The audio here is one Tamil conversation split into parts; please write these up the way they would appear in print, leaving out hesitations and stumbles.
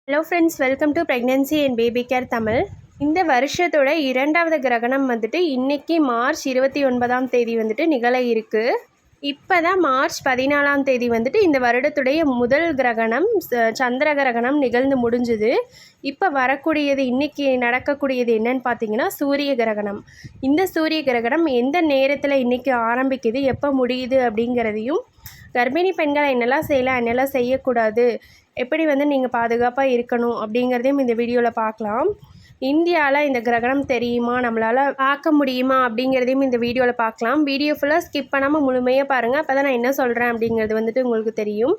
Hello friends, welcome to pregnancy and baby care Tamil. இந்த வருஷத்தோட 2வது கிரகணம் வந்துட்டு இன்றைக்கி மார்ச் 29 வந்துட்டு நிகழ இருக்குது. இப்போ தான் மார்ச் 14 வந்துட்டு இந்த வருடத்துடைய முதல் கிரகணம் சந்திர கிரகணம் நிகழ்ந்து முடிஞ்சுது. இப்போ வரக்கூடியது இன்றைக்கி நடக்கக்கூடியது என்னன்னு பார்த்தீங்கன்னா சூரிய கிரகணம். இந்த சூரிய கிரகணம் எந்த நேரத்தில் இன்றைக்கி ஆரம்பிக்குது, எப்போ முடியுது அப்படிங்கிறதையும், கர்ப்பிணி பெண்கள் என்னெல்லாம் செய்யலாம், என்னெல்லாம் செய்யக்கூடாது, எப்படி நீங்கள் பாதுகாப்பாக இருக்கணும் அப்படிங்கிறதையும் இந்த வீடியோவில் பார்க்கலாம். இந்தியாவில் இந்த கிரகணம் தெரியுமா, நம்மளால் பார்க்க முடியுமா அப்படிங்கிறதையும் இந்த வீடியோவில் பார்க்கலாம். வீடியோ ஃபுல்லாக ஸ்கிப் பண்ணாமல் முழுமையாக பாருங்கள். அப்போ தான் நான் என்ன சொல்கிறேன் அப்படிங்கிறது வந்துட்டு உங்களுக்கு தெரியும்.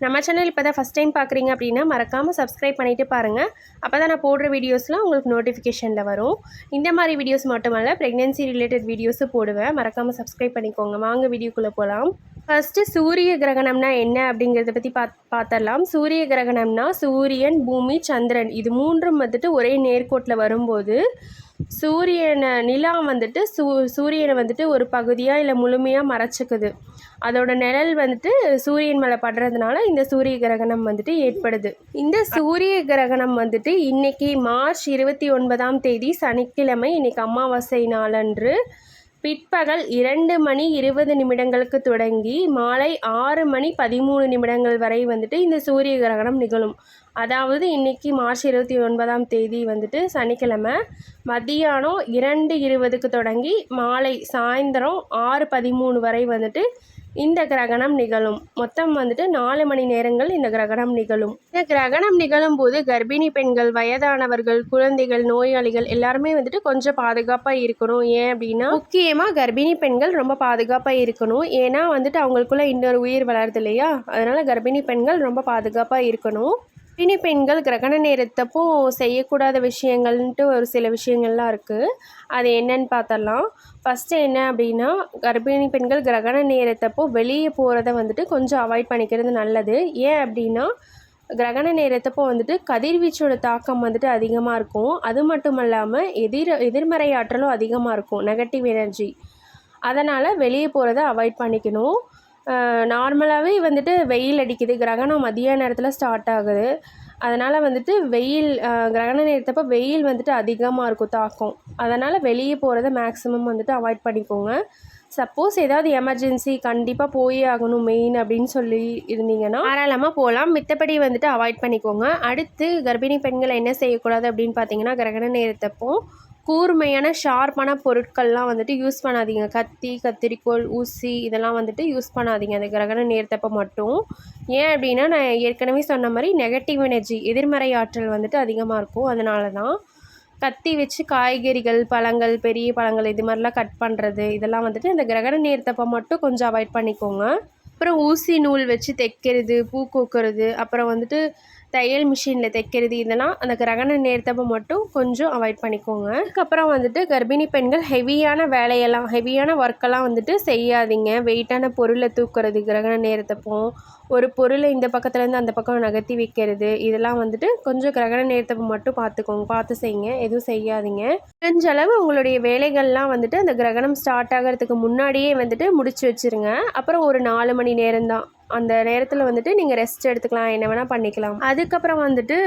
நம்ம சேனல் இப்போ தான் ஃபஸ்ட் டைம் பார்க்குறீங்க அப்படின்னா மறக்காமல் சப்ஸ்கிரைப் பண்ணிவிட்டு பாருங்கள். அப்போ தான் நான் போடுற வீடியோஸ்லாம் உங்களுக்கு நோட்டிஃபிகேஷனில் வரும். இந்த மாதிரி வீடியோஸ் மட்டுமல்ல, ப்ரெக்னென்சி ரிலேட்டட் வீடியோஸும் போடுவேன். மறக்காமல் சப்ஸ்கிரைப் பண்ணிக்கோங்க. வாங்க வீடியோக்குள்ளே போகலாம். ஃபஸ்ட்டு சூரிய கிரகணம்னா என்ன அப்படிங்கிறத பற்றி பார்த்துடலாம். சூரிய கிரகணம்னா சூரியன், பூமி, சந்திரன் இது மூன்றும் வந்துட்டு ஒரே நேர்கோட்டில் வரும்போது நிலா வந்துட்டு சூரியனை வந்துட்டு ஒரு பகுதியாக இல்லை முழுமையாக மறைச்சிக்குது. அதோட நிழல் வந்துட்டு சூரியன் மேலே படுறதுனால இந்த சூரிய கிரகணம் வந்துட்டு ஏற்படுது. இந்த சூரிய கிரகணம் வந்துட்டு இன்னைக்கு மார்ச் 29 சனிக்கிழமை, இன்னைக்கு அமாவாசை நாளன்று பிற்பகல் 2:20 தொடங்கி மாலை 6:13 வரை வந்துட்டு இந்த சூரிய கிரகணம் நிகழும். அதாவது இன்றைக்கி மார்ச் 29 வந்துட்டு சனிக்கிழமை மதியானம் 2:20 தொடங்கி மாலை சாயந்தரம் 6:13 வரை வந்துட்டு இந்த கிரகணம் நிகழும். மொத்தம் வந்துட்டு 4 மணி நேரங்கள் இந்த கிரகணம் நிகழும். இந்த கிரகணம் நிகழும் போது கர்ப்பிணி பெண்கள், வயதானவர்கள், குழந்தைகள், நோயாளிகள் எல்லாருமே வந்துட்டு கொஞ்சம் பாதுகாப்பாக இருக்கணும். ஏன் அப்படின்னா முக்கியமாக கர்ப்பிணி பெண்கள் ரொம்ப பாதுகாப்பாக இருக்கணும். ஏன்னா வந்துட்டு அவங்களுக்குள்ள இன்னொரு உயிர் வளருது இல்லையா, அதனால் கர்ப்பிணி பெண்கள் ரொம்ப பாதுகாப்பாக இருக்கணும். கர்ப்பிணி பெண்கள் கிரகண நேரத்தப்போ செய்யக்கூடாத விஷயங்கள்ன்ட்டு ஒரு சில விஷயங்கள்லாம் இருக்குது. அது என்னன்னு பார்த்தரலாம். ஃபஸ்ட்டு என்ன அப்படின்னா, கர்ப்பிணி பெண்கள் கிரகண நேரத்தப்போ வெளியே போகிறத வந்துட்டு கொஞ்சம் அவாய்ட் பண்ணிக்கிறது நல்லது. ஏன் அப்படின்னா கிரகண நேரத்தப்போ வந்துட்டு கதிர்வீச்சோட தாக்கம் வந்துட்டு அதிகமாக இருக்கும். அது மட்டும் இல்லாமல் எதிர்மறை ஆற்றலும் அதிகமாக இருக்கும், நெகட்டிவ் எனர்ஜி. அதனால் வெளியே போகிறத அவாய்ட் பண்ணிக்கணும். நார்மலாகவே வந்துட்டு வெயில் அடிக்குது, கிரகணம் மதிய நேரத்தில் ஸ்டார்ட் ஆகுது. அதனால் வந்துட்டு கிரகண நேரத்தப்போ வெயில் வந்துட்டு அதிகமாக இருக்கும் தாக்கம். அதனால் வெளியே போகிறத மேக்ஸிமம் வந்துட்டு அவாய்ட் பண்ணிக்கோங்க. சப்போஸ் ஏதாவது எமர்ஜென்சி கண்டிப்பாக போயே ஆகணும் மெயின் அப்படின்னு சொல்லி இருந்தீங்கன்னா தாராளமாக போகலாம். மித்தபடி வந்துட்டு அவாய்ட் பண்ணிக்கோங்க. அடுத்து கர்ப்பிணி பெண்களை என்ன செய்யக்கூடாது அப்படின்னு பார்த்தீங்கன்னா, கிரகண நேரத்தப்போ கூர்மையான ஷார்ப்பான பொருட்கள்லாம் வந்துட்டு யூஸ் பண்ணாதீங்க. கத்தி, கத்திரிக்கோல், ஊசி இதெல்லாம் வந்துட்டு யூஸ் பண்ணாதீங்க அந்த கிரகண நேரத்தப்போ மட்டும். ஏன் அப்படின்னா நான் ஏற்கனவே சொன்ன மாதிரி நெகட்டிவ் எனர்ஜி, எதிர்மறை ஆற்றல் வந்துட்டு அதிகமாக இருக்கும். அதனால தான் கத்தி வச்சு காய்கறிகள், பழங்கள், பெரிய பழங்கள் இது மாதிரிலாம் கட் பண்ணுறது இதெல்லாம் வந்துட்டு இந்த கிரகண நேரத்தப்போ மட்டும் கொஞ்சம் அவாய்ட் பண்ணிக்கோங்க. அப்புறம் ஊசி நூல் வச்சு தைக்கிறது, பூ கோக்கிறது, அப்புறம் வந்துட்டு தையல் மிஷினில் தைக்கிறது இதெல்லாம் அந்த கிரகண நேரத்தப்போ மட்டும் கொஞ்சம் அவாய்ட் பண்ணிக்கோங்க. அதுக்கப்புறம் வந்துட்டு கர்ப்பிணி பெண்கள் ஹெவியான ஒர்க்கெல்லாம் வந்துட்டு செய்யாதீங்க. வெயிட்டான பொருளை தூக்குறது கிரகண நேரத்தப்போ, ஒரு பொருளை இந்த பக்கத்துலேருந்து அந்த பக்கம் நகர்த்தி வைக்கிறது இதெல்லாம் வந்துட்டு கொஞ்சம் கிரகண நேரத்தப்போ மட்டும் பார்த்து செய்யுங்க. எதுவும் செய்யாதீங்க. முடிஞ்சளவு உங்களுடைய வேலைகள்லாம் வந்துட்டு அந்த கிரகணம் ஸ்டார்ட் ஆகிறதுக்கு முன்னாடியே வந்துட்டு முடிச்சு வச்சுருங்க. அப்புறம் ஒரு 4 மணி நேரம்தான், அந்த நேரத்தில் வந்துட்டு நீங்கள் ரெஸ்ட் எடுத்துக்கலாம், என்ன வேணால் பண்ணிக்கலாம். அதுக்கப்புறம் வந்துட்டு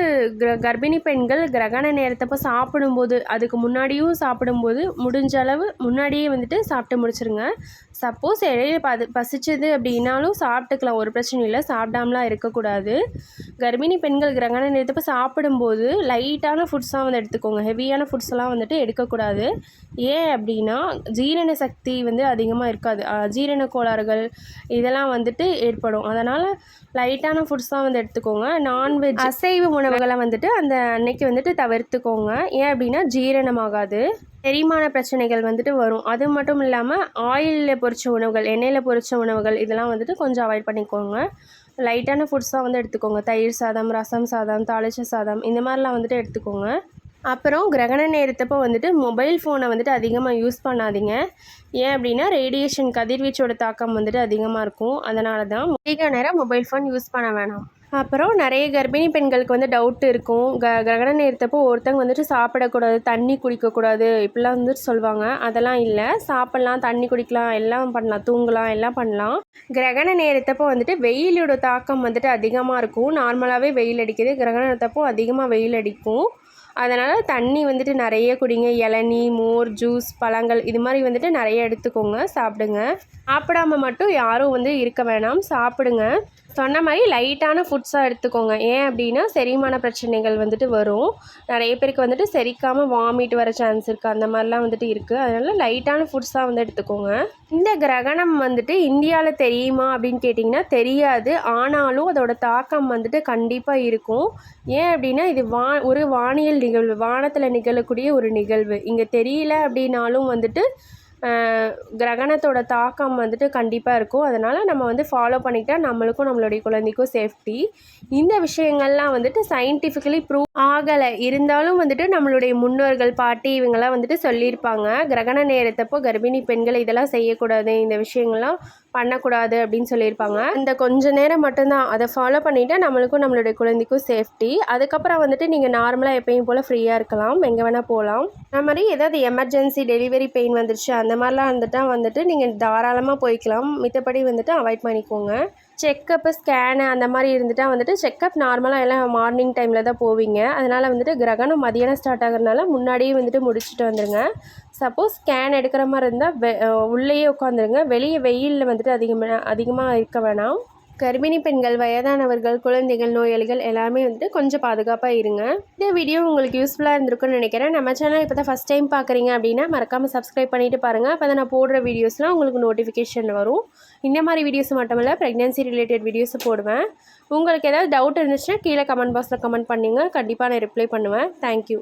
கர்ப்பிணி பெண்கள் கிரகண நேரத்தப்போ சாப்பிடும்போது, அதுக்கு முன்னாடியும் சாப்பிடும்போது முடிஞ்ச அளவு முன்னாடியே வந்துட்டு சாப்பிட்டு முடிச்சிருங்க. சப்போஸ் இடையில பசிச்சது அப்படின்னாலும் சாப்பிட்டுக்கலாம், ஒரு பிரச்சனையும் இல்லை. சாப்பிடாமலாம் இருக்கக்கூடாது. கர்ப்பிணி பெண்கள் கிரகண நேரத்தப்போ சாப்பிடும்போது லைட்டான ஃபுட்ஸாக வந்து எடுத்துக்கோங்க. ஹெவியான ஃபுட்ஸ்லாம் வந்துட்டு எடுக்கக்கூடாது. ஏன் அப்படின்னா ஜீரண சக்தி வந்து அதிகமாக இருக்காது, ஜீரண கோளாறுகள் இதெல்லாம் வந்துட்டு ஏற்படும். அதனால் லைட்டான ஃபுட்ஸ் தான் வந்து எடுத்துக்கோங்க. நான்வெஜ், அசைவ உணவுகளை வந்துட்டு அந்த அன்னைக்கு வந்துட்டு தவிர்த்துக்கோங்க. ஏன் அப்படின்னா ஜீரணமாகாது, செரிமான பிரச்சனைகள் வந்துட்டு வரும். அது மட்டும் இல்லாமல் ஆயிலில் பொரிச்ச உணவுகள், எண்ணெயில் பொரிச்ச உணவுகள் இதெல்லாம் வந்துட்டு கொஞ்சம் அவாய்ட் பண்ணிக்கோங்க. லைட்டான ஃபுட்ஸ் தான் வந்து எடுத்துக்கோங்க. தயிர் சாதம், ரசம் சாதம், தாளிச்ச சாதம் இந்த மாதிரிலாம் வந்துட்டு எடுத்துக்கோங்க. அப்புறம் கிரகண நேரத்தப்போ வந்துட்டு மொபைல் ஃபோனை வந்துட்டு அதிகமாக யூஸ் பண்ணாதீங்க. ஏன் அப்படின்னா ரேடியேஷன், கதிர்வீச்சோட தாக்கம் வந்துட்டு அதிகமாக இருக்கும். அதனால தான் அதிக நேரம் மொபைல் ஃபோன் யூஸ் பண்ண வேணாம். அப்புறம் நிறைய கர்ப்பிணி பெண்களுக்கு வந்து டவுட் இருக்கும். கிரகண நேரத்தப்போ ஒருத்தங்க வந்துட்டு சாப்பிடக்கூடாது, தண்ணி குடிக்கக்கூடாது இப்படிலாம் வந்துட்டு சொல்லுவாங்க. அதெல்லாம் இல்லை, சாப்பிட்லாம், தண்ணி குடிக்கலாம், எல்லாம் பண்ணலாம், தூங்கலாம், எல்லாம் பண்ணலாம். கிரகண நேரத்தப்போ வந்துட்டு வெயிலோட தாக்கம் வந்துட்டு அதிகமாக இருக்கும். நார்மலாகவே வெயில் அடிக்குது, கிரகண நேரத்தப்போ அதிகமாக வெயில் அடிக்கும். அதனால் தண்ணி வந்துட்டு நிறைய குடிங்க. இளநீ, மோர், ஜூஸ், பழங்கள் இது மாதிரி வந்துட்டு நிறைய எடுத்துக்கோங்க, சாப்பிடுங்க. சாப்பிடாம மட்டும் யாரும் வந்து இருக்க வேணாம், சாப்பிடுங்க. சொன்ன மாதிரி லைட்டான ஃபுட்ஸாக எடுத்துக்கோங்க. ஏன் அப்படின்னா செரிமான பிரச்சனைகள் வந்துட்டு வரும். நிறைய பேருக்கு வந்துட்டு செரிக்காமல் வாமிட் வர சான்ஸ் இருக்குது, அந்த மாதிரிலாம் வந்துட்டு இருக்குது. அதனால் லைட்டான ஃபுட்ஸாக வந்து எடுத்துக்கோங்க. இந்த கிரகணம் வந்துட்டு இந்தியாவில் தெரியுமா அப்படின்னு கேட்டிங்கன்னா தெரியாது. ஆனாலும் அதோட தாக்கம் வந்துட்டு கண்டிப்பாக இருக்கும். ஏன் அப்படின்னா இது ஒரு வானியல் நிகழ்வு, வானத்தில் நிகழக்கூடிய ஒரு நிகழ்வு. இங்கே தெரியல அப்படின்னாலும் வந்துட்டு கிரகணத்தோட தாக்கம் வந்துட்டு கண்டிப்பாக இருக்கும். அதனால் நம்ம வந்து ஃபாலோ பண்ணிக்கிட்டால் நம்மளுக்கும் நம்மளுடைய குழந்தைக்கும் சேஃப்டி. இந்த விஷயங்கள்லாம் வந்துட்டு சயின்டிஃபிக்கலி ப்ரூவ் ஆகலை, இருந்தாலும் வந்துட்டு நம்மளுடைய முன்னோர்கள், பாட்டி இவங்கெல்லாம் வந்துட்டு சொல்லியிருப்பாங்க. கிரகண நேரத்தப்போ கர்ப்பிணி பெண்கள் இதெல்லாம் செய்யக்கூடாது, இந்த விஷயங்கள்லாம் பண்ணக்கூடாது அப்படின்னு சொல்லியிருப்பாங்க. இந்த கொஞ்ச நேரம் மட்டும்தான் அதை ஃபாலோ பண்ணிவிட்டு நம்மளுக்கும் நம்மளுடைய குழந்தைக்கும் சேஃப்டி. அதுக்கப்புறம் வந்துட்டு நீங்கள் நார்மலாக எப்பயும் போல் ஃப்ரீயாக இருக்கலாம், எங்கே வேணால் போகலாம். அது மாதிரி ஏதாவது எமர்ஜென்சி டெலிவரி பெயின் வந்துருச்சு அந்த மாதிரிலாம் வந்துட்டு நீங்கள் தாராளமாக போய்க்கலாம். மித்தபடி வந்துட்டு அவாய்ட் பண்ணிக்கோங்க. செக்கப்பு, ஸ்கேனு அந்த மாதிரி இருந்துட்டால் வந்துட்டு செக்கப் நார்மலாக எல்லாம் மார்னிங் டைமில் தான் போவீங்க. அதனால் வந்துட்டு கிரகணம் மதியானம் ஸ்டார்ட் ஆகிறதுனால முன்னாடியே வந்துட்டு முடிச்சுட்டு வந்துடுங்க. சப்போஸ் ஸ்கேன் எடுக்கிற மாதிரி இருந்தால் உள்ளேயே உட்காந்துருங்க. வெளியே வெயிலில் வந்துட்டு அதிகமாக இருக்க வேணாம். கர்ப்பிணி பெண்கள், வயதானவர்கள், குழந்தைகள், நோயாளிகள் எல்லாமே வந்துட்டு கொஞ்சம் பாதுகாப்பாக இருங்க. இந்த வீடியோ உங்களுக்கு யூஸ்ஃபுல்லாக இருந்திருக்குன்னு நினைக்கிறேன். நம்ம சேனல் இப்போ தான் ஃபஸ்ட் டைம் பார்க்குறீங்க அப்படின்னா மறக்காமல் சப்ஸ்கிரைப் பண்ணிவிட்டு பாருங்கள். அப்போ தான் நான் போடுற வீடியோஸ்லாம் உங்களுக்கு நோட்டிஃபிகேஷன் வரும். இந்த மாதிரி வீடியோஸ் மட்டும் இல்லை, ப்ரெக்னென்சி ரிலேட்டட் வீடியோஸை போடுவேன். உங்களுக்கு ஏதாவது டவுட் இருந்துச்சுன்னா கீழே கமெண்ட் பாக்ஸில் கமெண்ட் பண்ணிங்க, கண்டிப்பாக நான் ரிப்ளை பண்ணுவேன். தேங்க்யூ.